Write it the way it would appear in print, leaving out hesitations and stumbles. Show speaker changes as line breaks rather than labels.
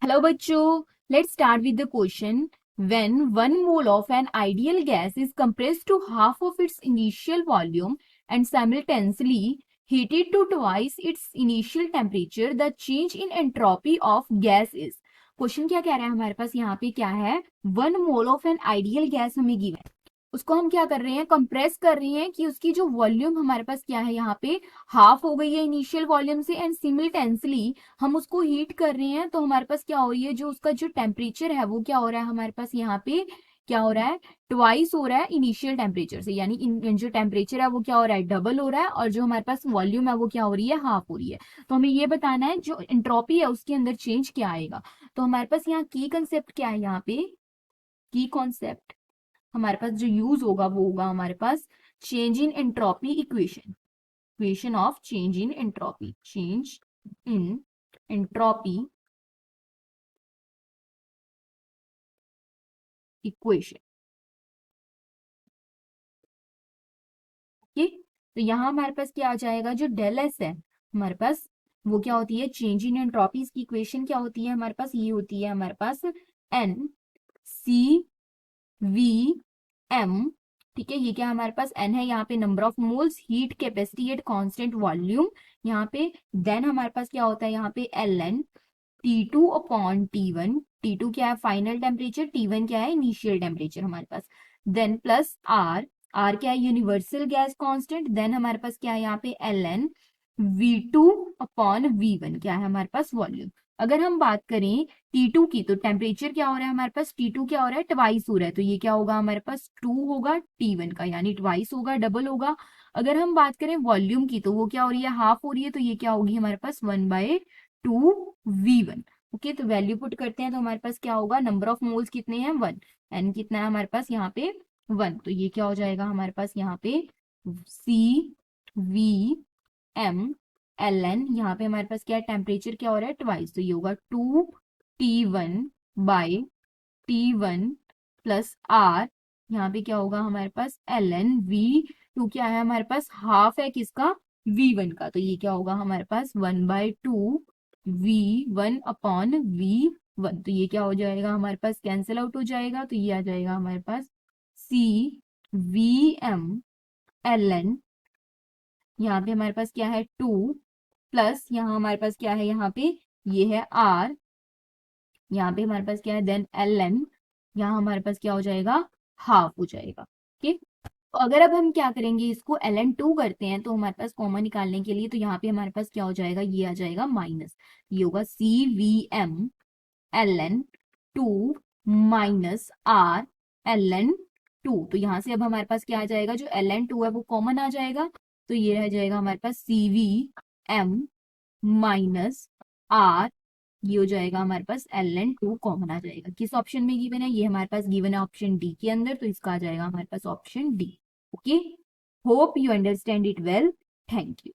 Hello bachcho, let's start with the question. When 1 mole of an ideal gas is compressed to half of its initial volume and simultaneously heated to twice its initial temperature, the change in entropy of gas is. Question क्या कह रहा है हमारे पास यहाँ पे क्या है 1 mole of an ideal gas हमें गिवन, उसको हम क्या कर रहे हैं कंप्रेस कर रहे हैं कि उसकी जो वॉल्यूम हमारे पास क्या है यहाँ पे हाफ हो गई है इनिशियल वॉल्यूम से एंड सिमिलटेंसली हम उसको हीट कर रहे हैं तो हमारे पास क्या हो रही है जो उसका जो टेम्परेचर है वो क्या हो रहा है हमारे पास यहाँ पे क्या हो रहा है ट्वाइस हो रहा है इनिशियल टेम्परेचर से, यानी जो टेम्परेचर है वो क्या हो रहा है डबल हो रहा है और जो हमारे पास वॉल्यूम है वो क्या हो रही है हाफ हो रही है। तो हमें ये बताना है जो एंट्रोपी है उसके अंदर चेंज क्या आएगा। तो हमारे पास यहाँ की कंसेप्ट क्या है, यहाँ पे की कॉन्सेप्ट हमारे पास जो यूज होगा वो होगा हमारे पास change in entropy equation, equation of change in entropy, change in entropy equation. Okay, तो यहाँ हमारे पास क्या आ जाएगा जो डेल एस है हमारे पास वो क्या होती है चेंज इन एंट्रोपी की इक्वेशन क्या होती है हमारे पास, ये होती है हमारे पास एन सी वी एम। ठीक है, ये क्या हमारे पास एन है, यहाँ पे number of moles, heat capacity at constant volume यहाँ पे, देन हमारे पास क्या होता है यहाँ पे L N T two upon T one, T two क्या है फाइनल टेम्परेचर, टी वन क्या है इनिशियल टेम्परेचर हमारे पास, देन प्लस आर, आर क्या है यूनिवर्सल गैस कांस्टेंट, देन हमारे पास क्या है यहाँ पे L N V two upon V one क्या है हमारे पास वॉल्यूम। अगर हम बात करें T2 की तो टेम्परेचर क्या हो रहा है हमारे पास, T2 क्या हो रहा है ट्वाइस हो रहा है, तो ये क्या होगा हमारे पास 2 होगा T1 का, यानी ट्वाइस होगा डबल होगा। अगर हम बात करें वॉल्यूम की तो वो क्या हो रही है हाफ हो रही है, तो ये क्या होगी हमारे पास 1/2 V1। ओके, तो वैल्यू पुट करते हैं तो हमारे पास क्या होगा नंबर ऑफ मोल्स कितने हैं 1, एन कितना है हमारे पास यहाँ पे 1, तो ये क्या हो जाएगा हमारे पास यहाँ पे CVM एल एन, यहाँ पे हमारे पास क्या है टेम्परेचर क्या हो रहा है ट्वाइस, तो ये होगा 2T1/T1 प्लस आर, यहाँ पे क्या होगा हमारे पास एल एन वी टू क्या है हमारे पास हाफ है किसका V1 का, तो ये क्या होगा हमारे पास 1/2 V1 अपॉन V1, तो ये क्या हो जाएगा हमारे पास कैंसिल आउट हो जाएगा, तो ये आ जाएगा हमारे पास CVM यहाँ पे हमारे पास क्या है 2 प्लस यहाँ हमारे पास क्या है यहाँ पे ये है आर, यहाँ पे हमारे पास क्या है देन एल एन, यहाँ हमारे पास क्या हो जाएगा हाफ हो जाएगा। ठीक, तो अगर अब हम क्या करेंगे इसको एल एन टू करते हैं तो हमारे पास कॉमन निकालने के लिए तो यहाँ पे हमारे पास क्या हो जाएगा ये आ जाएगा माइनस, ये होगा CVM LN2 minus are LN2, तो यहाँ से अब हमारे पास क्या आ जाएगा जो LN2 है वो कॉमन आ जाएगा, तो ये रह जाएगा हमारे पास CVM माइनस आर, ये हो जाएगा हमारे पास LN2 कॉमन आ जाएगा। किस ऑप्शन में गिवन है, ये हमारे पास गिवन है ऑप्शन डी के अंदर, तो इसका आ जाएगा हमारे पास option D. Okay, hope you understand it well, thank you.